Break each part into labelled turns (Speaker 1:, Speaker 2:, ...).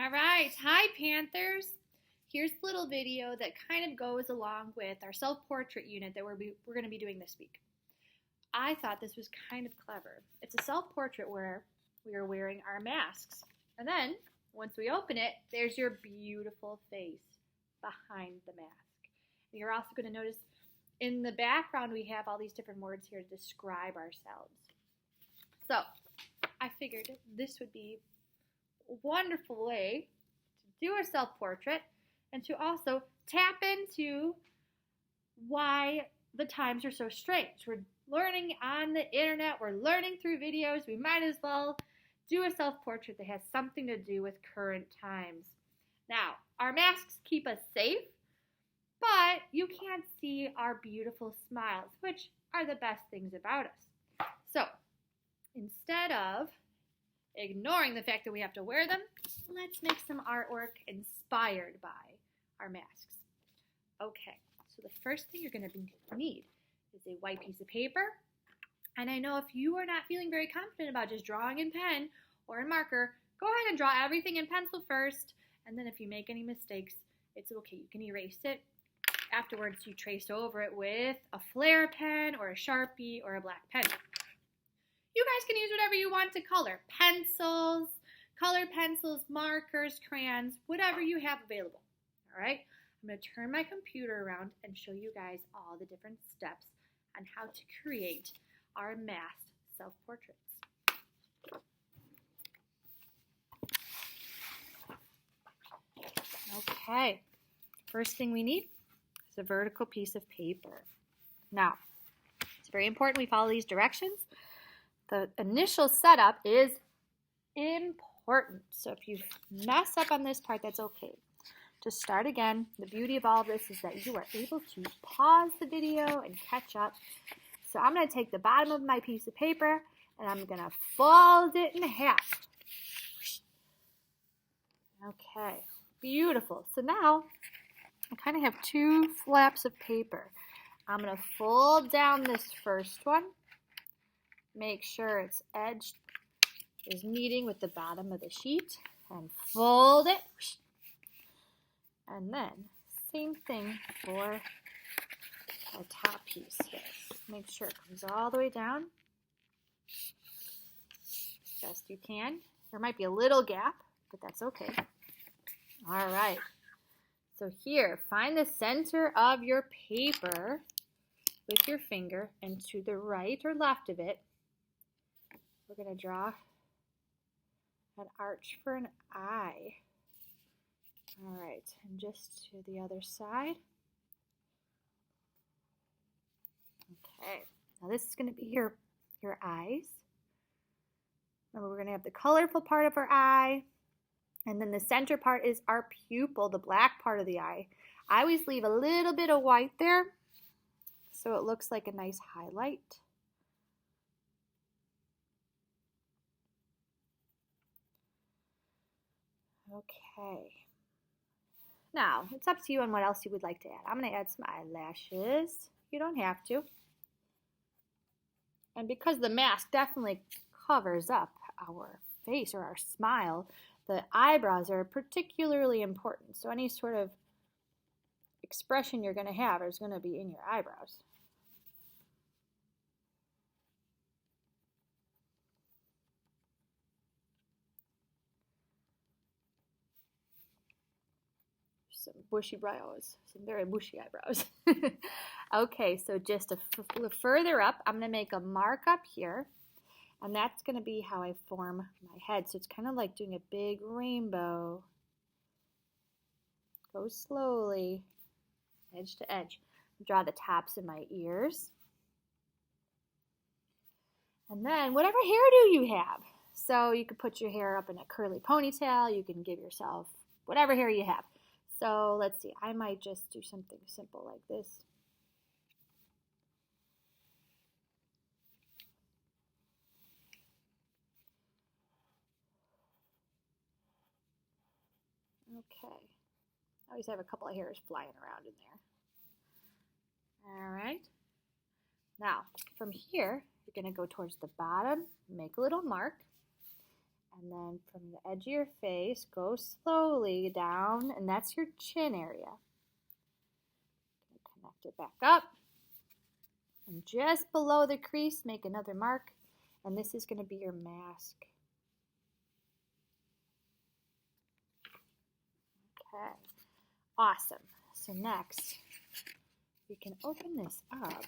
Speaker 1: All right. Hi, Panthers. Here's a little video that kind of goes along with our self-portrait unit that we're going to be doing this week. I thought this was kind of clever. It's a self-portrait where we are wearing our masks. And then, once we open it, there's your beautiful face behind the mask. And you're also going to notice in the background we have all these different words here to describe ourselves. So, I figured this would be a wonderful way to do a self-portrait and to also tap into why the times are so strange. We're learning on the internet, we're learning through videos, we might as well do a self-portrait that has something to do with current times. Now, our masks keep us safe, but you can't see our beautiful smiles, which are the best things about us. So, instead of ignoring the fact that we have to wear them, let's make some artwork inspired by our masks. Okay, so the first thing you're going to need is a white piece of paper. And I know if you are not feeling very confident about just drawing in pen or in marker, go ahead and draw everything in pencil first. And then if you make any mistakes, it's okay. You can erase it. Afterwards, you trace over it with a flare pen or a Sharpie or a black pen. You guys can use whatever you want to color. Pencils, colored pencils, markers, crayons, whatever you have available. All right? I'm going to turn my computer around and show you guys all the different steps on how to create our masked self-portraits. Okay, first thing we need is a vertical piece of paper. Now, it's very important we follow these directions. The initial setup is important, so if you mess up on this part, that's okay. Just start again. The beauty of all this is that you are able to pause the video and catch up. So I'm going to take the bottom of my piece of paper and I'm going to fold it in half. Okay, beautiful. So now I kind of have two flaps of paper. I'm going to fold down this first one. Make sure its edge is meeting with the bottom of the sheet and fold it. And then, same thing for the top piece here. Make sure it comes all the way down. Best you can. There might be a little gap, but that's okay. All right. So here, find the center of your paper with your finger, and to the right or left of it, we're going to draw an arch for an eye. All right, and just to the other side. Okay, now this is going to be your eyes. Remember, we're going to have the colorful part of our eye, and then the center part is our pupil, the black part of the eye. I always leave a little bit of white there, so it looks like a nice highlight. Okay. Now, it's up to you on what else you would like to add. I'm going to add some eyelashes. You don't have to. And because the mask definitely covers up our face or our smile, the eyebrows are particularly important. So any sort of expression you're going to have is going to be in your eyebrows. Some bushy brows, some very bushy eyebrows. Okay, so just a little further up, I'm going to make a mark up here, and that's going to be how I form my head. So it's kind of like doing a big rainbow. Go slowly, edge to edge. Draw the tops of my ears. And then whatever hairdo you have. So you could put your hair up in a curly ponytail. You can give yourself whatever hair you have. So let's see, I might just do something simple like this. Okay, I always have a couple of hairs flying around in there. All right, now from here, you're gonna go towards the bottom, make a little mark, And then from the edge of your face, go slowly down, and that's your chin area. Connect it back up. And just below the crease, make another mark, and this is going to be your mask. Okay, awesome. So next, we can open this up.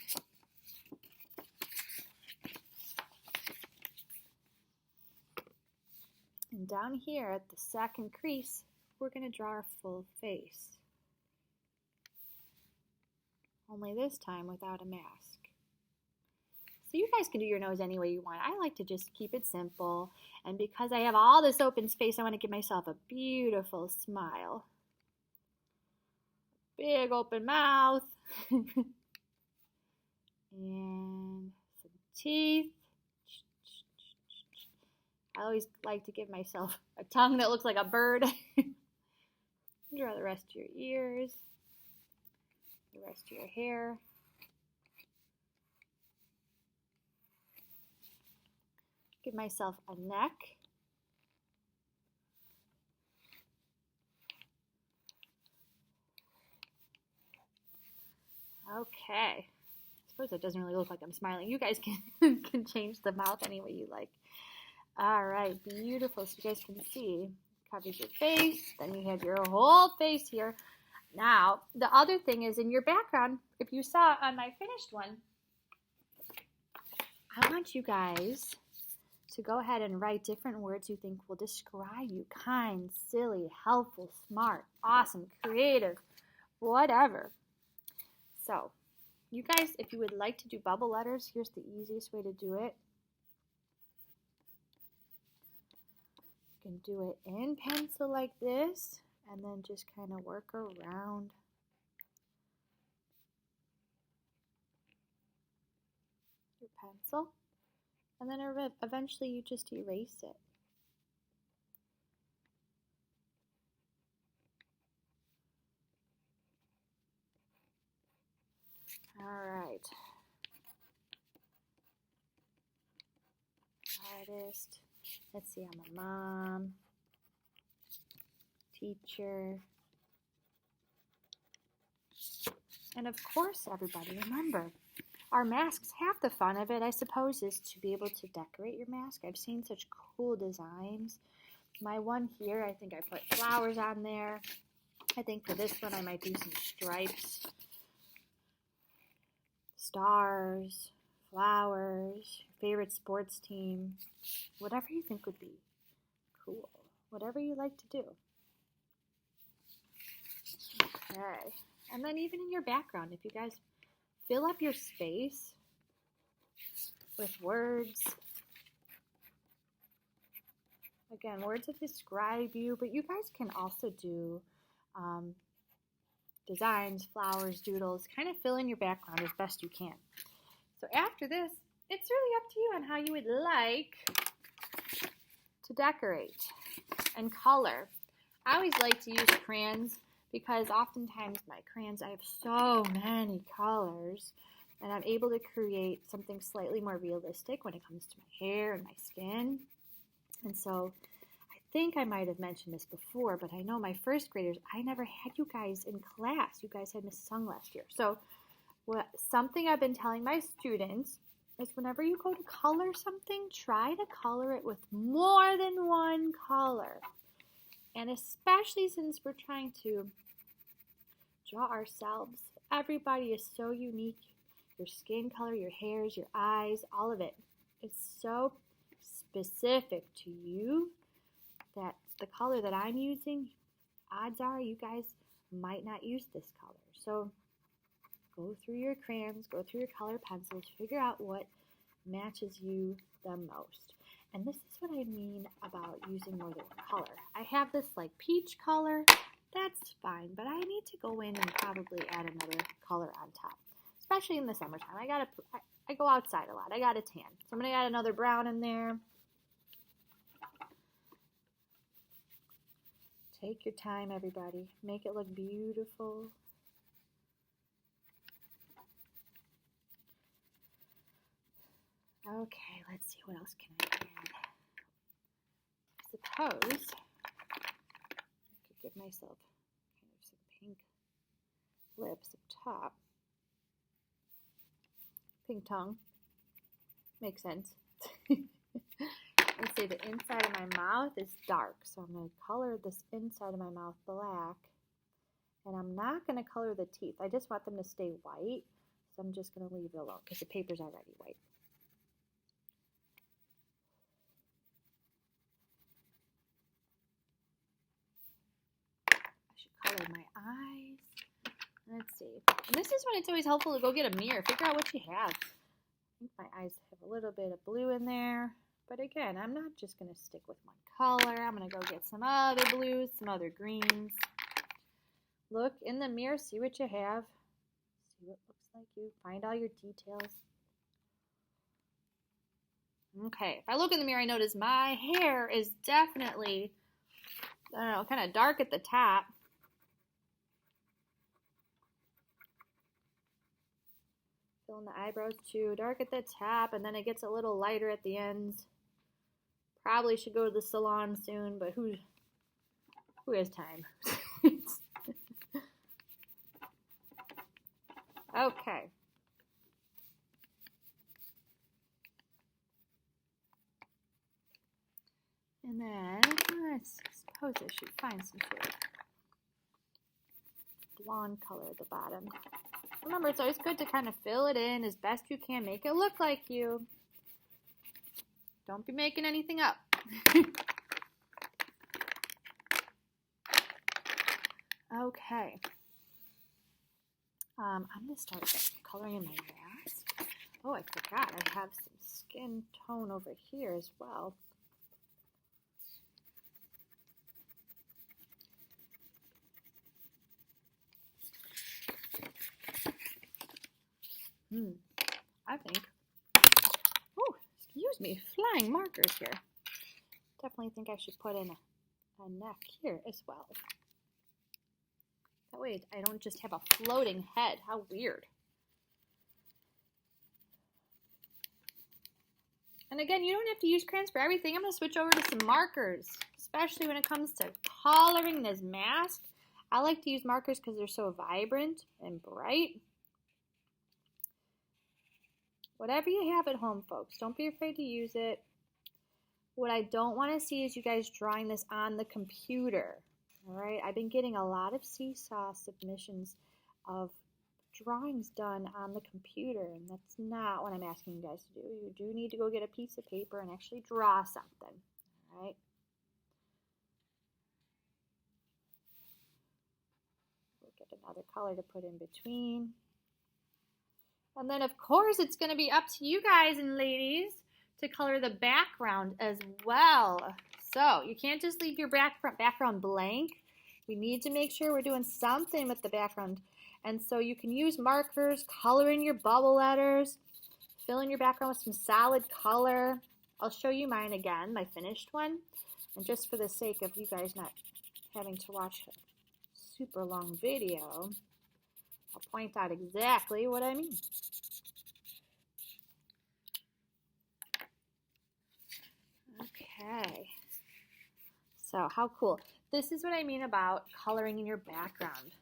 Speaker 1: And down here at the second crease, we're going to draw our full face. Only this time without a mask. So you guys can do your nose any way you want. I like to just keep it simple. And because I have all this open space, I want to give myself a beautiful smile. Big open mouth. And some teeth. I always like to give myself a tongue that looks like a bird. Draw the rest of your ears, the rest of your hair. Give myself a neck. Okay. I suppose that doesn't really look like I'm smiling. You guys can change the mouth any way you like. All right, beautiful. So you guys can see, covers your face. Then you have your whole face here. Now, the other thing is in your background, if you saw on my finished one, I want you guys to go ahead and write different words you think will describe you. Kind, silly, helpful, smart, awesome, creative, whatever. So, you guys, if you would like to do bubble letters, here's the easiest way to do it. You can do it in pencil like this, and then just kind of work around. Your pencil, and then eventually you just erase it. All right. Artist. Let's see, I'm a mom, teacher, and of course, everybody, remember, our masks, half the fun of it, I suppose, is to be able to decorate your mask. I've seen such cool designs. My one here, I think I put flowers on there. I think for this one, I might do some stripes, stars, flowers, your favorite sports team, whatever you think would be cool, whatever you like to do. Okay, and then even in your background, if you guys fill up your space with words, again, words that describe you, but you guys can also do designs, flowers, doodles, kind of fill in your background as best you can. So after this, it's really up to you on how you would like to decorate and color. I always like to use crayons because oftentimes my crayons, I have so many colors, and I'm able to create something slightly more realistic when it comes to my hair and my skin. And so I think I might have mentioned this before, but I know my first graders, I never had you guys in class. You guys had Miss Sung last year. So something I've been telling my students is whenever you go to color something, try to color it with more than one color. And especially since we're trying to draw ourselves, everybody is so unique. Your skin color, your hairs, your eyes, all of it is so specific to you that the color that I'm using, odds are you guys might not use this color. So go through your crayons, go through your color pencils, figure out what matches you the most. And this is what I mean about using more than one color. I have this like peach color, that's fine, but I need to go in and probably add another color on top, especially in the summertime. I go outside a lot. I got a tan, so I'm gonna add another brown in there. Take your time, everybody. Make it look beautiful. Okay, let's see, what else can I add? suppose I could give myself kind of some pink lips up top. Pink tongue. Makes sense. Let's say the inside of my mouth is dark, so I'm going to color this inside of my mouth black. And I'm not going to color the teeth. I just want them to stay white, so I'm just going to leave it alone because the paper's already white. I should color my eyes. Let's see. And this is when it's always helpful to go get a mirror. Figure out what you have. I think my eyes have a little bit of blue in there. But again, I'm not just going to stick with one color. I'm going to go get some other blues, some other greens. Look in the mirror, see what you have. See what looks like you. Find all your details. Okay, if I look in the mirror, I notice my hair is definitely, I don't know, kind of dark at the top. Fill in the eyebrows too, dark at the top, and then it gets a little lighter at the ends. Probably should go to the salon soon, but who has time? Okay. And then, I suppose I should find some sort of blonde color at the bottom. Remember, it's always good to kind of fill it in as best you can. Make it look like you. Don't be making anything up. Okay. I'm going to start coloring in my mask. Oh, I forgot. I have some skin tone over here as well. I think, oh, excuse me, flying markers here. Definitely think I should put in a neck here as well. That way I don't just have a floating head. How weird. And again, you don't have to use crayons for everything. I'm going to switch over to some markers, especially when it comes to coloring this mask. I like to use markers because they're so vibrant and bright. Whatever you have at home, folks, don't be afraid to use it. What I don't want to see is you guys drawing this on the computer. All right, I've been getting a lot of Seesaw submissions of drawings done on the computer, and that's not what I'm asking you guys to do. You do need to go get a piece of paper and actually draw something. All right. We'll get another color to put in between. And then, of course, it's going to be up to you guys and ladies to color the background as well. So you can't just leave your background blank. We need to make sure we're doing something with the background. And so you can use markers, color in your bubble letters, fill in your background with some solid color. I'll show you mine again, my finished one. And just for the sake of you guys not having to watch a super long video, I'll point out exactly what I mean. Okay. So how cool. This is what I mean about coloring in your background.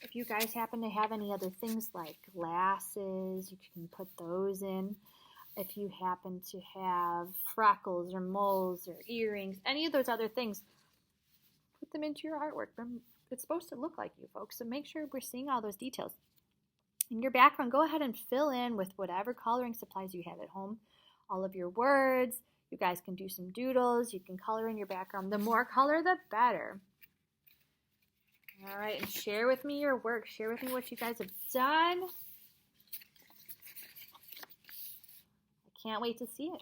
Speaker 1: If you guys happen to have any other things like glasses, you can put those in. If you happen to have freckles or moles or earrings, any of those other things, put them into your artwork. It's supposed to look like you, folks, so make sure we're seeing all those details. In your background, go ahead and fill in with whatever coloring supplies you have at home. All of your words. You guys can do some doodles. You can color in your background. The more color, the better. All right, and share with me your work. Share with me what you guys have done. I can't wait to see it.